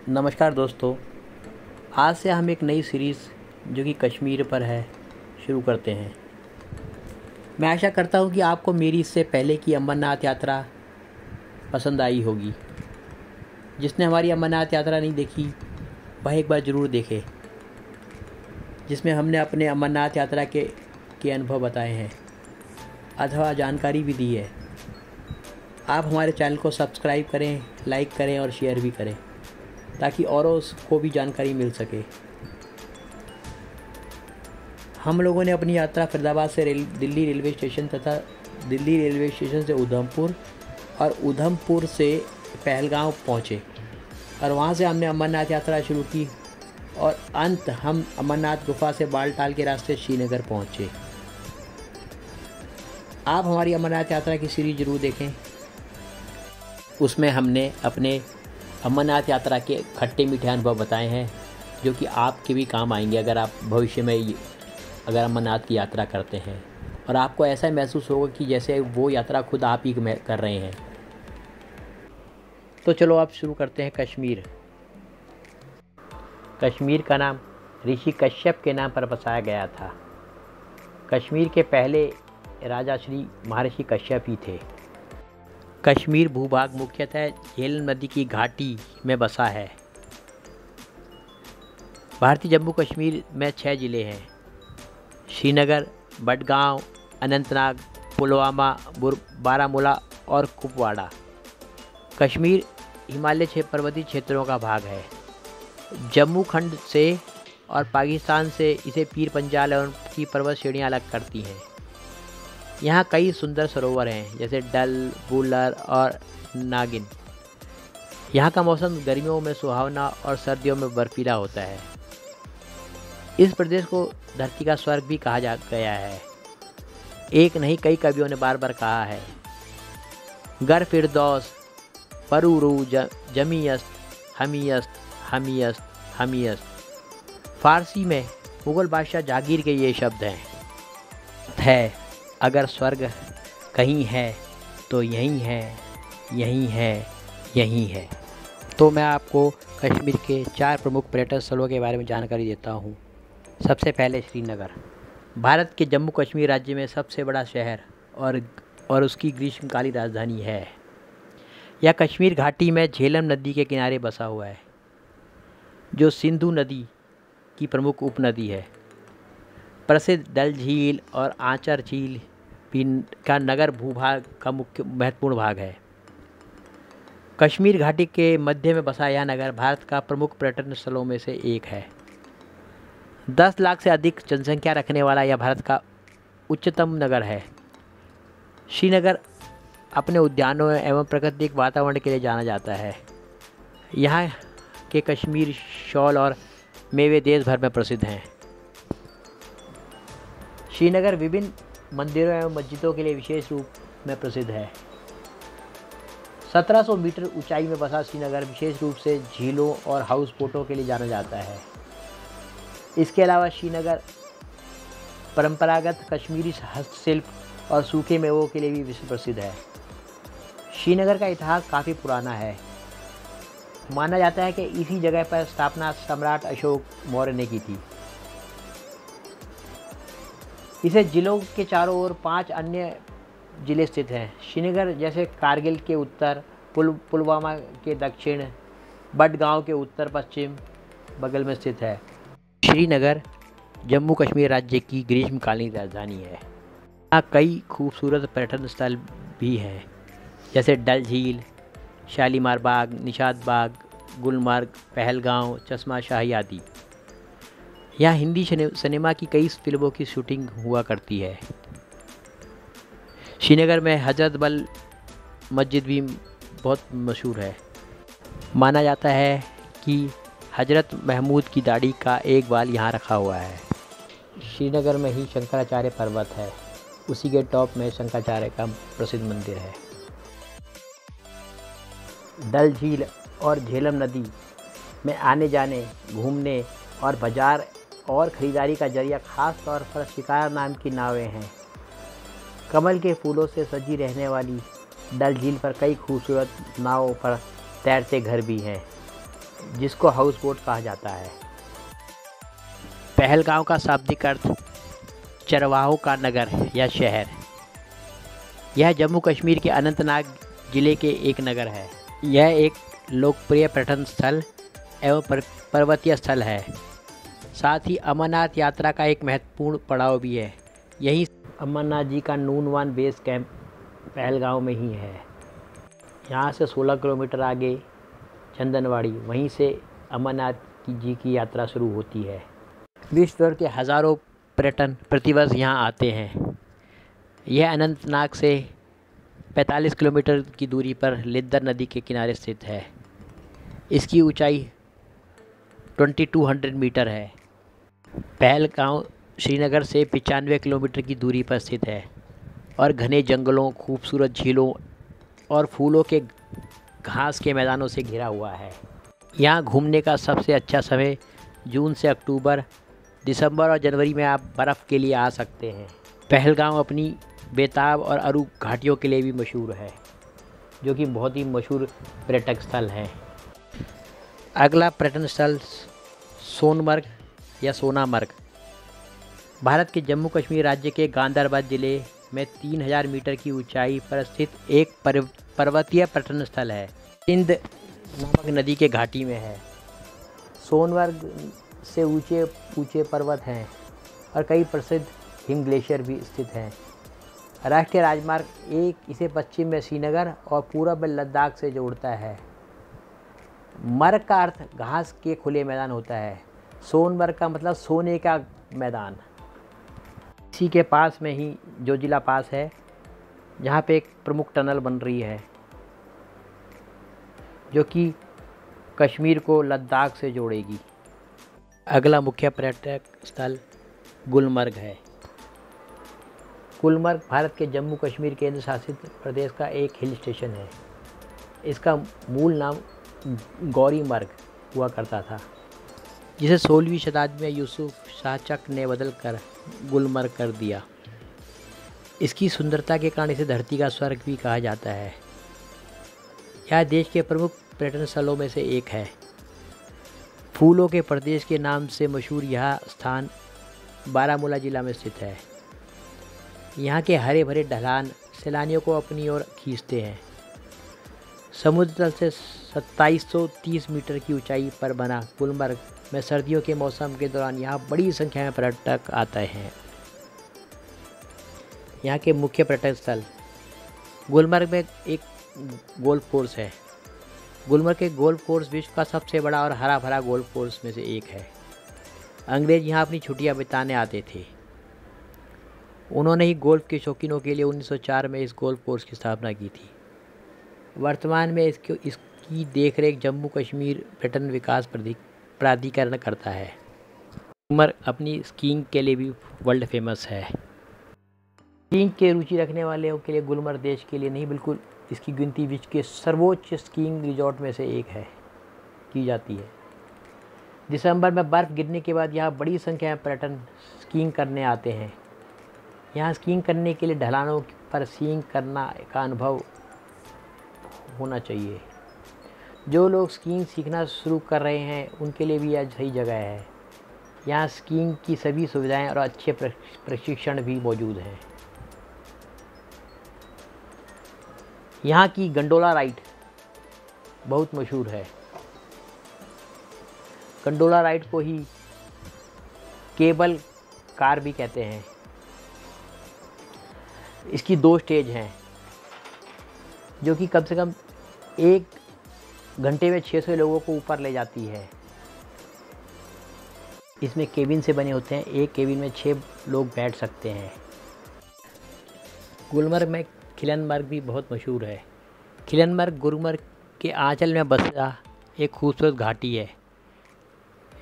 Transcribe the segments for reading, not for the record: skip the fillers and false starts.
नमस्कार दोस्तों। आज से हम एक नई सीरीज़ जो कि कश्मीर पर है शुरू करते हैं। मैं आशा करता हूँ कि आपको मेरी इससे पहले की अमरनाथ यात्रा पसंद आई होगी। जिसने हमारी अमरनाथ यात्रा नहीं देखी वह एक बार ज़रूर देखे, जिसमें हमने अपने अमरनाथ यात्रा के अनुभव बताए हैं अथवा जानकारी भी दी है। आप हमारे चैनल को सब्सक्राइब करें, लाइक करें और शेयर भी करें ताकि औरों को भी जानकारी मिल सके। हम लोगों ने अपनी यात्रा फरीदाबाद से दिल्ली रेलवे स्टेशन तथा दिल्ली रेलवे स्टेशन से उधमपुर और उधमपुर से पहलगांव पहुँचे और वहाँ से हमने अमरनाथ यात्रा शुरू की और अंत हम अमरनाथ गुफा से बालटाल के रास्ते श्रीनगर पहुँचे। आप हमारी अमरनाथ यात्रा की सीरीज ज़रूर देखें। उसमें हमने अपने अमरनाथ यात्रा के खट्टे मीठे अनुभव बताए हैं जो कि आपके भी काम आएंगे अगर आप भविष्य में अगर अमरनाथ की यात्रा करते हैं और आपको ऐसा महसूस होगा कि जैसे वो यात्रा खुद आप ही कर रहे हैं। तो चलो आप शुरू करते हैं। कश्मीर का नाम ऋषि कश्यप के नाम पर बसाया गया था। कश्मीर के पहले राजा श्री महर्षि कश्यप ही थे। कश्मीर भूभाग मुख्यतः झेलम नदी की घाटी में बसा है। भारतीय जम्मू कश्मीर में 6 ज़िले हैं: श्रीनगर, बडगांव, अनंतनाग, पुलवामा, बारामूला और कुपवाड़ा। कश्मीर हिमालय पर्वतीय क्षेत्रों का भाग है। जम्मू खंड से और पाकिस्तान से इसे पीर पंजाल की पर्वत श्रेणियाँ अलग करती हैं। यहाँ कई सुंदर सरोवर हैं जैसे डल, वुलर और नागिन। यहाँ का मौसम गर्मियों में सुहावना और सर्दियों में बर्फीला होता है। इस प्रदेश को धरती का स्वर्ग भी कहा गया है। एक नहीं कई कवियों ने बार बार कहा है। गर फिरदौस परूरू जमीयस्त हमीयस्त हमीयस्त हमीयस्त। फारसी में मुग़ल बादशाह जहांगीर के ये शब्द हैं। अगर स्वर्ग कहीं है तो यहीं है, यहीं है, यहीं है। तो मैं आपको कश्मीर के 4 प्रमुख पर्यटन स्थलों के बारे में जानकारी देता हूँ। सबसे पहले श्रीनगर, भारत के जम्मू कश्मीर राज्य में सबसे बड़ा शहर और उसकी ग्रीष्मकालीन राजधानी है। यह कश्मीर घाटी में झेलम नदी के किनारे बसा हुआ है जो सिंधु नदी की प्रमुख उपनदी है। प्रसिद्ध डल झील और आंचर झील का नगर भूभाग का मुख्य महत्वपूर्ण भाग है। कश्मीर घाटी के मध्य में बसा यह नगर भारत का प्रमुख पर्यटन स्थलों में से एक है। 10 लाख से अधिक जनसंख्या रखने वाला यह भारत का उच्चतम नगर है। श्रीनगर अपने उद्यानों एवं प्राकृतिक वातावरण के लिए जाना जाता है। यहाँ के कश्मीर शॉल और मेवे देश भर में प्रसिद्ध हैं। श्रीनगर विभिन्न मंदिरों एवं मस्जिदों के लिए विशेष रूप में प्रसिद्ध है। 1700 मीटर ऊंचाई में बसा श्रीनगर विशेष रूप से झीलों और हाउस बोटों के लिए जाना जाता है। इसके अलावा श्रीनगर परंपरागत कश्मीरी हस्तशिल्प और सूखे मेवों के लिए भी विश्व प्रसिद्ध है। श्रीनगर का इतिहास काफ़ी पुराना है। माना जाता है कि इसी जगह पर स्थापना सम्राट अशोक मौर्य ने की थी। इसे जिलों के चारों ओर 5 अन्य ज़िले स्थित हैं। श्रीनगर जैसे कारगिल के उत्तर, पुलवामा के दक्षिण, बडगांव के उत्तर पश्चिम बगल में स्थित है। श्रीनगर जम्मू कश्मीर राज्य की ग्रीष्मकालीन राजधानी है। यहाँ कई खूबसूरत पर्यटन स्थल भी हैं जैसे डल झील, शालीमार बाग, निशात बाग, गुलमर्ग, पहलगांव, चश्मा शाही आदि। यहाँ हिंदी सिनेमा की कई फिल्मों की शूटिंग हुआ करती है। श्रीनगर में हजरत बल मस्जिद भी बहुत मशहूर है। माना जाता है कि हजरत महमूद की दाढ़ी का एक बाल यहाँ रखा हुआ है। श्रीनगर में ही शंकराचार्य पर्वत है। उसी के टॉप में शंकराचार्य का प्रसिद्ध मंदिर है। डल झील और झेलम नदी में आने जाने, घूमने और बाज़ार और ख़रीदारी का जरिया ख़ास तौर पर शिकार नाम की नावें हैं। कमल के फूलों से सजी रहने वाली डल झील पर कई खूबसूरत नावों पर तैरते घर भी हैं। जिसको हाउस बोट कहा जाता है। पहलगांव का शाब्दिक अर्थ चरवाहों का नगर या शहर। यह जम्मू कश्मीर के अनंतनाग जिले के एक नगर है। यह एक लोकप्रिय पर्यटन स्थल एवं पर्वतीय स्थल है। साथ ही अमरनाथ यात्रा का एक महत्वपूर्ण पड़ाव भी है। यही अमरनाथ जी का नूनवान बेस कैंप पहलगांव में ही है। यहाँ से 16 किलोमीटर आगे चंदनवाड़ी, वहीं से अमरनाथ जी की यात्रा शुरू होती है। विश्व भर के हज़ारों पर्यटन प्रतिवर्ष यहाँ आते हैं। यह अनंतनाग से 45 किलोमीटर की दूरी पर लिद्दर नदी के किनारे स्थित है। इसकी ऊंचाई 2200 मीटर है। पहलगांव श्रीनगर से 95 किलोमीटर की दूरी पर स्थित है और घने जंगलों, खूबसूरत झीलों और फूलों के घास के मैदानों से घिरा हुआ है। यहाँ घूमने का सबसे अच्छा समय जून से अक्टूबर, दिसंबर और जनवरी में आप बर्फ़ के लिए आ सकते हैं। पहलगांव अपनी बेताब और अरू घाटियों के लिए भी मशहूर है, जो कि बहुत ही मशहूर पर्यटक स्थल है। अगला पर्यटन स्थल सोनमर्ग या सोनामर्ग। भारत के जम्मू कश्मीर राज्य के गांधरबल जिले में 3000 मीटर की ऊंचाई पर स्थित एक पर्वतीय पर्यटन स्थल है। सिंध नामक नदी के घाटी में है। सोनमर्ग से ऊंचे ऊंचे पर्वत हैं और कई प्रसिद्ध हिम ग्लेशियर भी स्थित हैं। राष्ट्रीय राजमार्ग 1 इसे पश्चिम में श्रीनगर और पूरब में लद्दाख से जोड़ता है। मर्ग का अर्थ घास के खुले मैदान होता है। सोनमर्ग का मतलब सोने का मैदान। इसी के पास में ही जोजिला पास है, जहाँ पे एक प्रमुख टनल बन रही है, जो कि कश्मीर को लद्दाख से जोड़ेगी। अगला मुख्य पर्यटक स्थल गुलमर्ग है। गुलमर्ग भारत के जम्मू कश्मीर केंद्र शासित प्रदेश का एक हिल स्टेशन है। इसका मूल नाम गौरीमर्ग हुआ करता था, जिसे 16वीं शताब्दी में यूसुफ शाह चक ने बदल कर गुलमर्ग कर दिया। इसकी सुंदरता के कारण इसे धरती का स्वर्ग भी कहा जाता है। यह देश के प्रमुख पर्यटन स्थलों में से एक है। फूलों के प्रदेश के नाम से मशहूर यह स्थान बारामूला जिला में स्थित है। यहाँ के हरे भरे ढलान सैलानियों को अपनी ओर खींचते हैं। समुद्र तल से 2730 मीटर की ऊंचाई पर बना गुलमर्ग में सर्दियों के मौसम के दौरान यहाँ बड़ी संख्या में पर्यटक आते हैं। यहाँ के मुख्य पर्यटक स्थल गुलमर्ग में एक गोल्फ कोर्स है। गुलमर्ग के गोल्फ कोर्स विश्व का सबसे बड़ा और हरा भरा गोल्फ कोर्स में से एक है। अंग्रेज यहाँ अपनी छुट्टियाँ बिताने आते थे। उन्होंने ही गोल्फ के शौकीनों के लिए 1904 में इस गोल्फ कोर्स की स्थापना की थी। वर्तमान में इसकी देखरेख जम्मू कश्मीर पर्यटन विकास प्राधिकरण करता है। गुलमर्ग अपनी स्कीइंग के लिए भी वर्ल्ड फेमस है। स्कीइंग के रुचि रखने वालों के लिए गुलमर्ग देश के लिए नहीं, बिल्कुल इसकी गिनती विश्व के सर्वोच्च स्कीइंग रिजॉर्ट में से एक है की जाती है। दिसंबर में बर्फ़ गिरने के बाद यहाँ बड़ी संख्या में पर्यटन स्कीइंग करने आते हैं। यहाँ स्कीइंग करने के लिए ढलानों पर स्कीइंग करना का अनुभव होना चाहिए। जो लोग स्कीइंग सीखना शुरू कर रहे हैं उनके लिए भी यह सही जगह है। यहाँ स्कीइंग की सभी सुविधाएं और अच्छे प्रशिक्षण भी मौजूद हैं। यहाँ की गंडोला राइड बहुत मशहूर है। गंडोला राइड को ही केबल कार भी कहते हैं। इसकी 2 स्टेज हैं, जो कि कम से कम 1 घंटे में 600 लोगों को ऊपर ले जाती है। इसमें केबिन से बने होते हैं। एक केबिन में 6 लोग बैठ सकते हैं। गुलमर्ग में खिलनमर्ग भी बहुत मशहूर है। खिलनमर्ग गुलमर्ग के आंचल में बसा एक खूबसूरत घाटी है।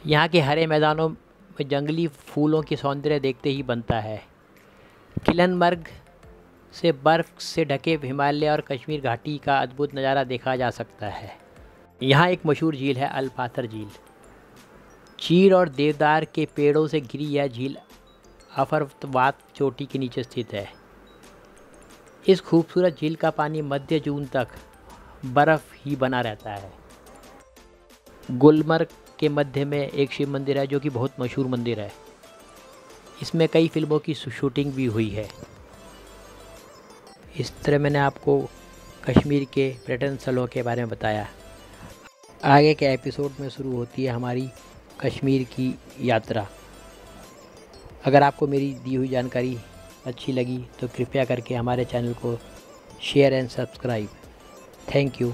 यहाँ के हरे मैदानों में जंगली फूलों की सौंदर्य देखते ही बनता है। खिलनमर्ग से बर्फ़ से ढके हिमालय और कश्मीर घाटी का अद्भुत नज़ारा देखा जा सकता है। यहाँ एक मशहूर झील है, अलपाथर झील। चीड़ और देवदार के पेड़ों से घिरी यह झील अफरवात चोटी के नीचे स्थित है। इस खूबसूरत झील का पानी मध्य जून तक बर्फ़ ही बना रहता है। गुलमर्ग के मध्य में एक शिव मंदिर है जो कि बहुत मशहूर मंदिर है। इसमें कई फिल्मों की शूटिंग भी हुई है। इस तरह मैंने आपको कश्मीर के पर्यटन स्थलों के बारे में बताया। आगे के एपिसोड में शुरू होती है हमारी कश्मीर की यात्रा। अगर आपको मेरी दी हुई जानकारी अच्छी लगी तो कृपया करके हमारे चैनल को share and subscribe. Thank you.